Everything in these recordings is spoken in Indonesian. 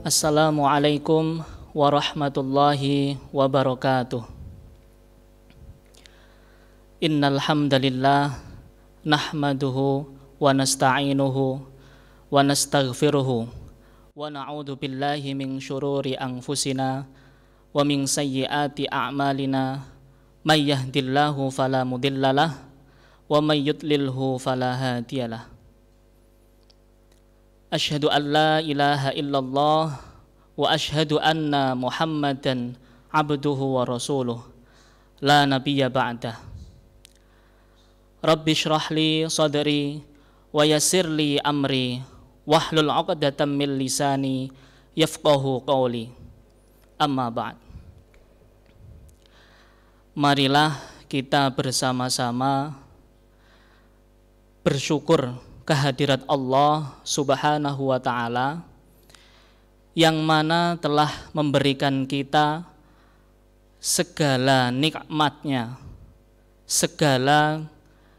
Assalamualaikum warahmatullahi wabarakatuh. Innal hamdalillah nahmaduhu wa nasta'inuhu wa nastaghfiruhu wa na'udzu billahi min syururi anfusina wa min sayyiati a'malina may yahdihillahu fala mudhillalah wa may yudlilhu fala hadiyalah. Asyhadu an la ilaha illallah wa asyhadu anna Muhammadan abduhu wa rasuluh la nabiyya ba'dah. Rabbi shrah li sadri wa yassir li amri wahlul 'uqdatam min lisani yafqahu qawli. Amma ba'd. Marilah kita bersama-sama bersyukur kehadirat Allah Subhanahu wa ta'ala yang mana telah memberikan kita segala nikmatnya, segala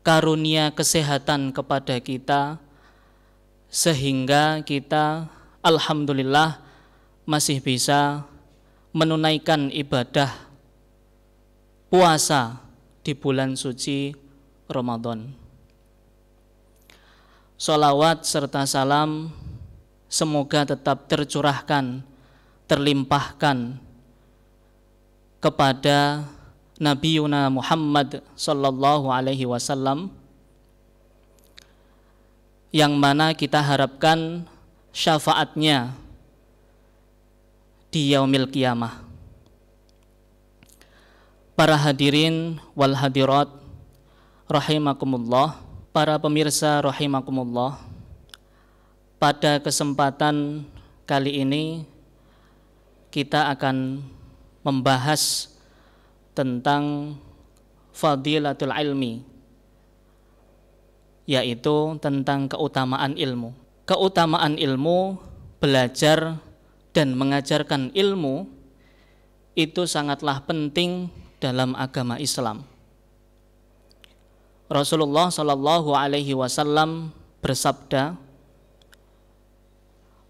karunia kesehatan kepada kita, sehingga kita alhamdulillah masih bisa menunaikan ibadah puasa di bulan suci Ramadan. Sholawat serta salam semoga tetap tercurahkan, terlimpahkan kepada Nabiuna Muhammad sallallahu alaihi wasallam, yang mana kita harapkan syafaatnya di yaumil qiyamah. Para hadirin wal hadirat rahimakumullah, para pemirsa rahimakumullah, pada kesempatan kali ini kita akan membahas tentang fadilatul ilmi, yaitu tentang keutamaan ilmu. Keutamaan ilmu, belajar dan mengajarkan ilmu itu sangatlah penting dalam agama Islam. Rasulullah sallallahu alaihi wasallam bersabda,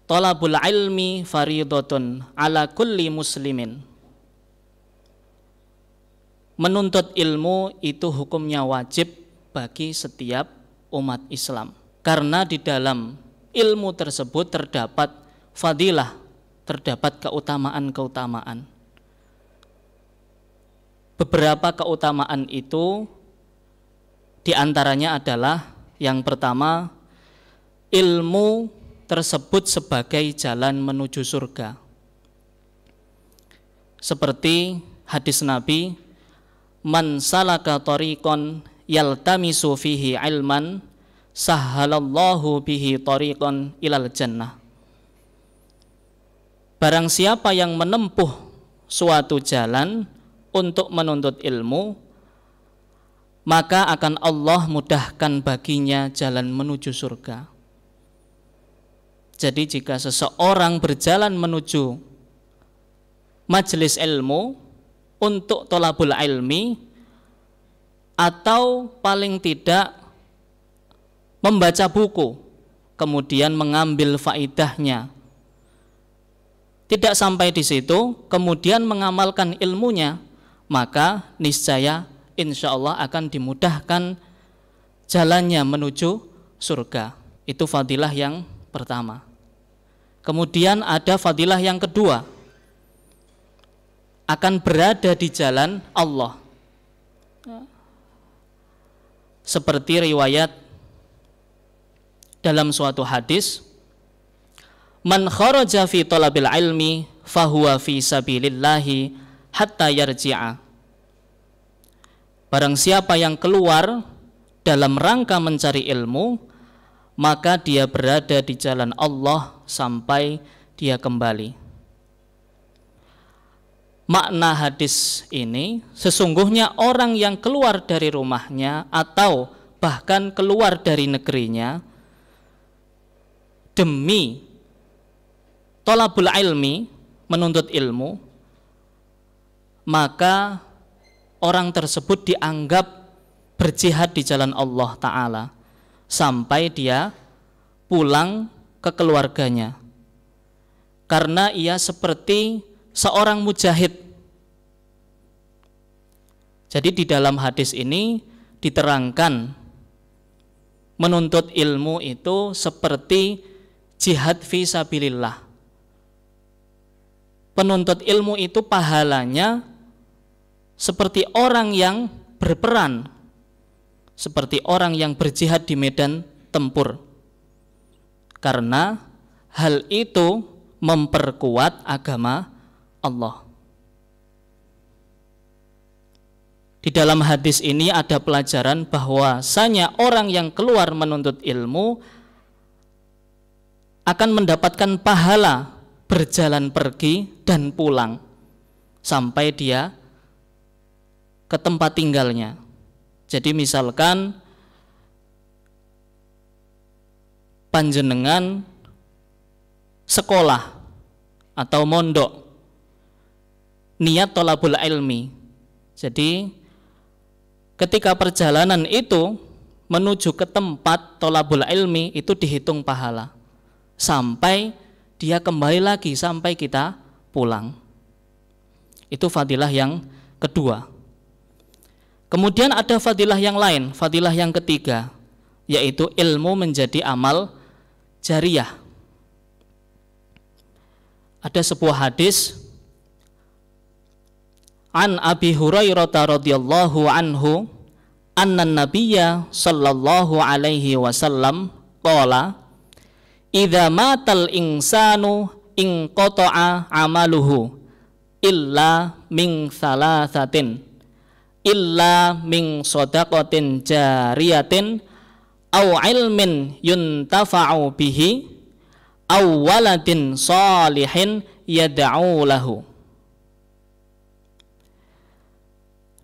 "Talabul ilmi faridatun ala kulli muslimin." Menuntut ilmu itu hukumnya wajib bagi setiap umat Islam, karena di dalam ilmu tersebut terdapat fadilah, terdapat keutamaan-keutamaan. Beberapa keutamaan itu di antaranya adalah yang pertama, ilmu tersebut sebagai jalan menuju surga. Seperti hadis Nabi, "Man salaka tariqan yaltamisu fihi ilman, sahhalallahu bihi tariqan ilal jannah." Barang siapa yang menempuh suatu jalan untuk menuntut ilmu, maka akan Allah mudahkan baginya jalan menuju surga. Jadi jika seseorang berjalan menuju majelis ilmu untuk thalabul ilmi, atau paling tidak membaca buku kemudian mengambil faidahnya, tidak sampai di situ kemudian mengamalkan ilmunya, maka niscaya insya Allah akan dimudahkan jalannya menuju surga. Itu fadilah yang pertama. Kemudian ada fadilah yang kedua, akan berada di jalan Allah. Seperti riwayat dalam suatu hadis, "Man kharaja fi talabil ilmi fahuwa fi sabilillahi hatta yarji'a." Barang siapa yang keluar dalam rangka mencari ilmu, maka dia berada di jalan Allah sampai dia kembali. Makna hadis ini, sesungguhnya orang yang keluar dari rumahnya atau bahkan keluar dari negerinya demi thalabul ilmi, menuntut ilmu, maka orang tersebut dianggap berjihad di jalan Allah Ta'ala sampai dia pulang ke keluarganya. karena ia seperti seorang mujahid. Jadi di dalam hadis ini diterangkan menuntut ilmu itu seperti jihad fi sabilillah. Penuntut ilmu itu pahalanya seperti orang yang berperan, seperti orang yang berjihad di medan tempur. Karena hal itu memperkuat agama Allah. Di dalam hadis ini ada pelajaran bahwasanya orang yang keluar menuntut ilmu akan mendapatkan pahala berjalan pergi dan pulang sampai dia ke tempat tinggalnya. Jadi misalkan panjenengan sekolah atau mondok, niat thalabul ilmi. Jadi ketika perjalanan itu menuju ke tempat thalabul ilmi itu dihitung pahala sampai dia kembali lagi, sampai kita pulang. Itu fadilah yang kedua. Kemudian ada fadilah yang lain, fadilah yang ketiga, yaitu ilmu menjadi amal jariyah. Ada sebuah hadis an Abi Hurairah radhiyallahu anhu anna nabiyya sallallahu alaihi wasallam qala idza matal insanu inqata'a amaluhu illa min thalathatin illa min shadaqatin jariyatin aw ilmin yuntafa'u bihi aw waladin salihin yad'u lahu.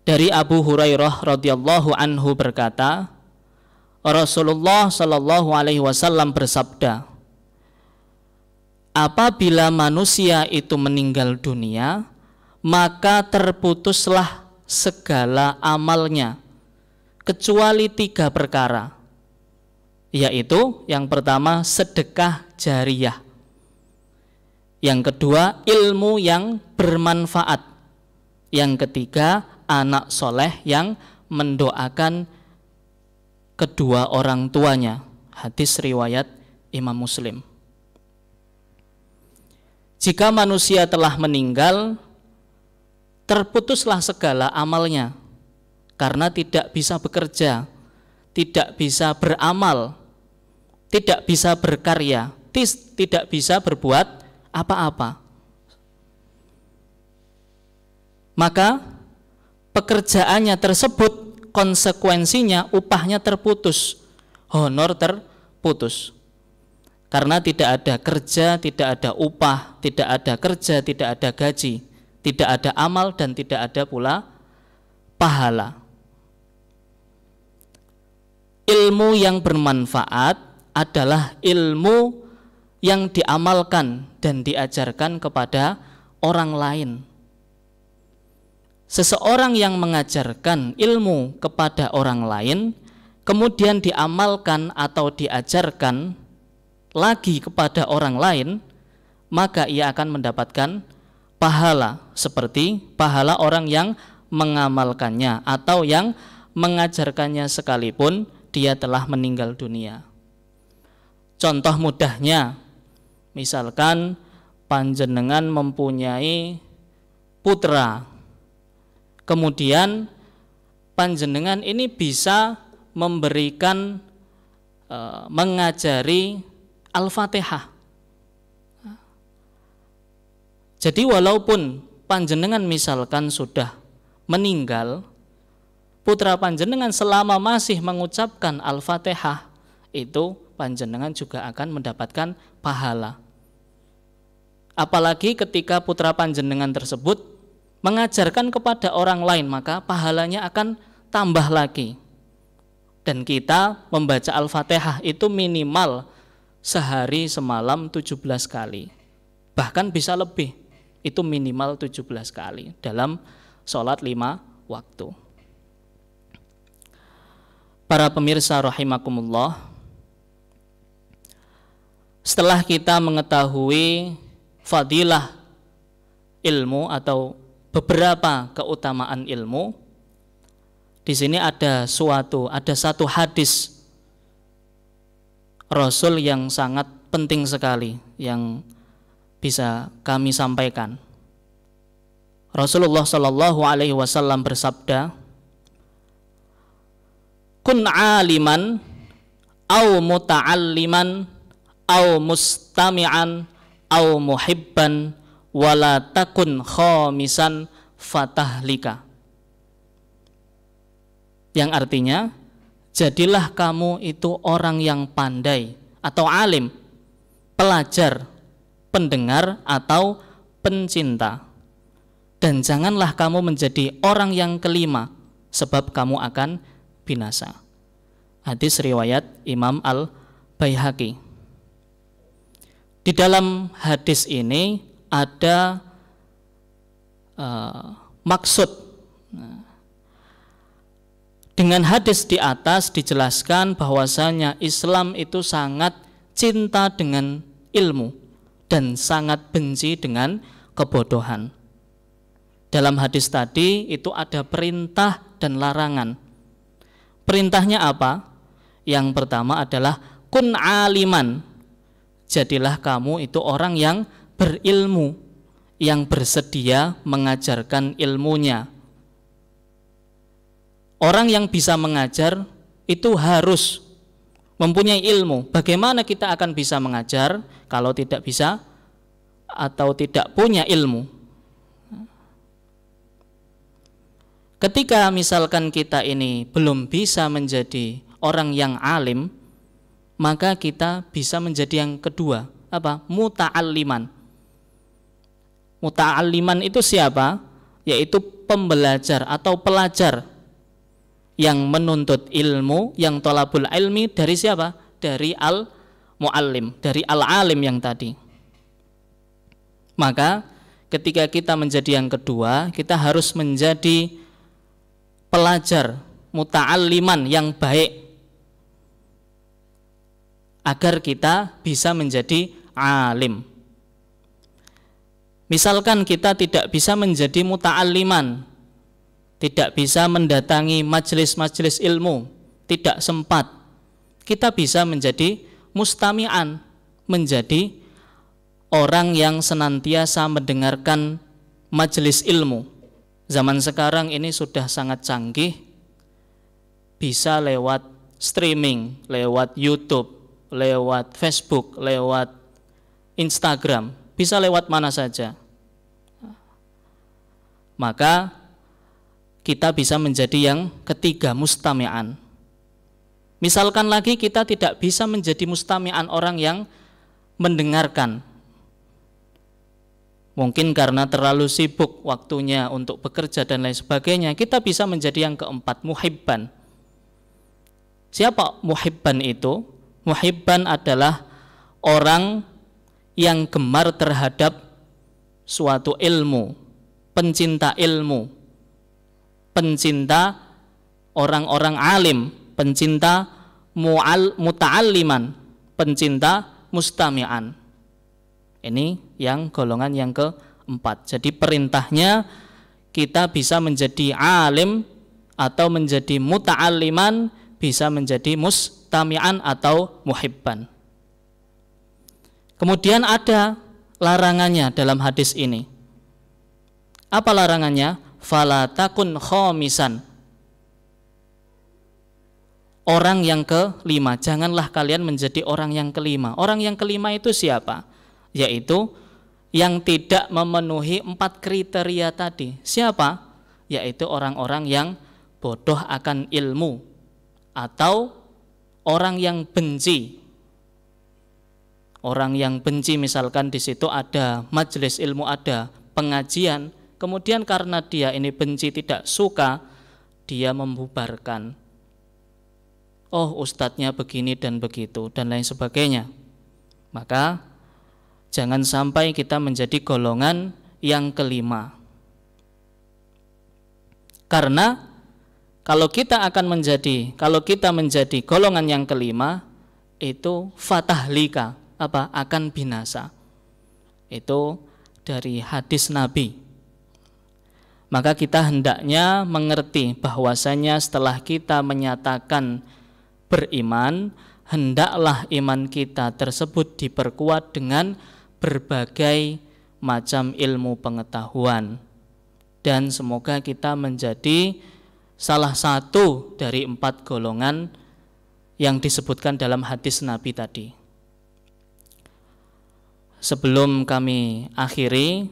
Dari Abu Hurairah radhiyallahu anhu berkata, Rasulullah sallallahu alaihi wasallam bersabda, apabila manusia itu meninggal dunia, maka terputuslah segala amalnya, kecuali 3 perkara, yaitu yang pertama sedekah jariyah, yang kedua ilmu yang bermanfaat, yang ketiga anak soleh yang mendoakan kedua orang tuanya. Hadis riwayat Imam Muslim. Jika manusia telah meninggal, terputuslah segala amalnya karena tidak bisa bekerja, tidak bisa beramal, tidak bisa berkarya, tidak bisa berbuat apa-apa. Maka pekerjaannya tersebut konsekuensinya upahnya terputus, honor terputus. Karena tidak ada kerja, tidak ada upah, tidak ada kerja, tidak ada gaji, tidak ada amal, dan tidak ada pula pahala. Ilmu yang bermanfaat adalah ilmu yang diamalkan dan diajarkan kepada orang lain. Seseorang yang mengajarkan ilmu kepada orang lain, kemudian diamalkan atau diajarkan lagi kepada orang lain, maka ia akan mendapatkan pahala seperti pahala orang yang mengamalkannya atau yang mengajarkannya sekalipun dia telah meninggal dunia. Contoh mudahnya, misalkan panjenengan mempunyai putra, kemudian panjenengan ini bisa memberikan mengajari Al-Fatihah. Jadi walaupun panjenengan misalkan sudah meninggal, putra panjenengan selama masih mengucapkan Al-Fatihah, itu panjenengan juga akan mendapatkan pahala. Apalagi ketika putra panjenengan tersebut mengajarkan kepada orang lain, maka pahalanya akan tambah lagi. Dan kita membaca Al-Fatihah itu minimal sehari semalam 17 kali. Bahkan bisa lebih, itu minimal 17 kali dalam sholat 5 waktu. Para pemirsa rahimakumullah, setelah kita mengetahui fadilah ilmu atau beberapa keutamaan ilmu, di sini ada satu hadis Rasul yang sangat penting sekali yang bisa kami sampaikan. Rasulullah Shallallahu Alaihi Wasallam bersabda, kun aliman, au muta'alliman, au mustami'an, au muhibban, wala takun khamisan fatahlika. Yang artinya, jadilah kamu itu orang yang pandai atau alim, pelajar, pendengar atau pencinta. Dan janganlah kamu menjadi orang yang kelima, sebab kamu akan binasa. Hadis riwayat Imam Al-Baihaqi. Di dalam hadis ini ada maksud. Dengan hadis di atas dijelaskan bahwasanya Islam itu sangat cinta dengan ilmu dan sangat benci dengan kebodohan. Dalam hadis tadi itu ada perintah dan larangan. Perintahnya apa? Yang pertama adalah kun aliman. Jadilah kamu itu orang yang berilmu, yang bersedia mengajarkan ilmunya. Orang yang bisa mengajar itu harus mempunyai ilmu. Bagaimana kita akan bisa mengajar kalau tidak bisa atau tidak punya ilmu? Ketika misalkan kita ini belum bisa menjadi orang yang alim, maka kita bisa menjadi yang kedua, apa? Muta'alliman. Muta'alliman itu siapa? Yaitu pembelajar atau pelajar yang menuntut ilmu, yang thalabul ilmi dari siapa? Dari al-muallim, dari al-alim yang tadi. Maka ketika kita menjadi yang kedua, kita harus menjadi pelajar muta'alliman yang baik agar kita bisa menjadi alim. Misalkan kita tidak bisa menjadi muta'alliman, tidak bisa mendatangi majelis-majelis ilmu, tidak sempat, kita bisa menjadi mustami'an, menjadi orang yang senantiasa mendengarkan majelis ilmu. Zaman sekarang ini sudah sangat canggih, bisa lewat streaming, lewat YouTube, lewat Facebook, lewat Instagram, bisa lewat mana saja. Maka kita bisa menjadi yang ketiga, mustami'an. Misalkan lagi kita tidak bisa menjadi mustami'an, orang yang mendengarkan. Mungkin karena terlalu sibuk waktunya untuk bekerja dan lain sebagainya, kita bisa menjadi yang keempat, muhibban. Siapa muhibban itu? Muhibban adalah orang yang gemar terhadap suatu ilmu, pencinta ilmu, pencinta orang-orang alim, pencinta muta'alliman, pencinta mustami'an. Ini yang golongan yang keempat. Jadi perintahnya kita bisa menjadi alim atau menjadi muta'alliman, bisa menjadi mustami'an atau muhibban. Kemudian ada larangannya dalam hadis ini. Apa larangannya? Fala takun khamisan. Orang yang kelima, janganlah kalian menjadi orang yang kelima. Orang yang kelima itu siapa? Yaitu yang tidak memenuhi 4 kriteria tadi. Siapa? Yaitu orang-orang yang bodoh akan ilmu atau orang yang benci. Orang yang benci, misalkan di situ ada majelis ilmu, ada pengajian, kemudian karena dia ini benci, tidak suka, dia membubarkan. Oh, ustadznya begini dan begitu dan lain sebagainya. Maka jangan sampai kita menjadi golongan yang kelima. Karena kalau kita menjadi golongan yang kelima, itu fatahlika, akan binasa. Itu dari hadis Nabi. Maka kita hendaknya mengerti bahwasanya setelah kita menyatakan beriman, hendaklah iman kita tersebut diperkuat dengan berbagai macam ilmu pengetahuan. Dan semoga kita menjadi salah satu dari 4 golongan yang disebutkan dalam hadis Nabi tadi. Sebelum kami akhiri,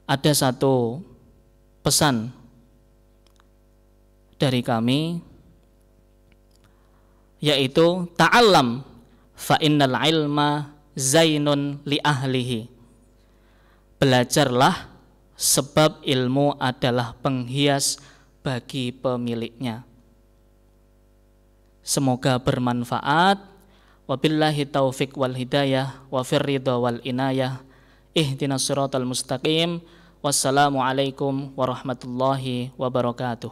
ada satu pesan dari kami, yaitu ta'allam fa innal ilma zainun li ahlihi. Belajarlah sebab ilmu adalah penghias bagi pemiliknya. Semoga bermanfaat. Wabillahi taufiq wal hidayah wa firridha wal inayah. Ihdinas siratal mustaqim. Wassalamualaikum warahmatullahi wabarakatuh.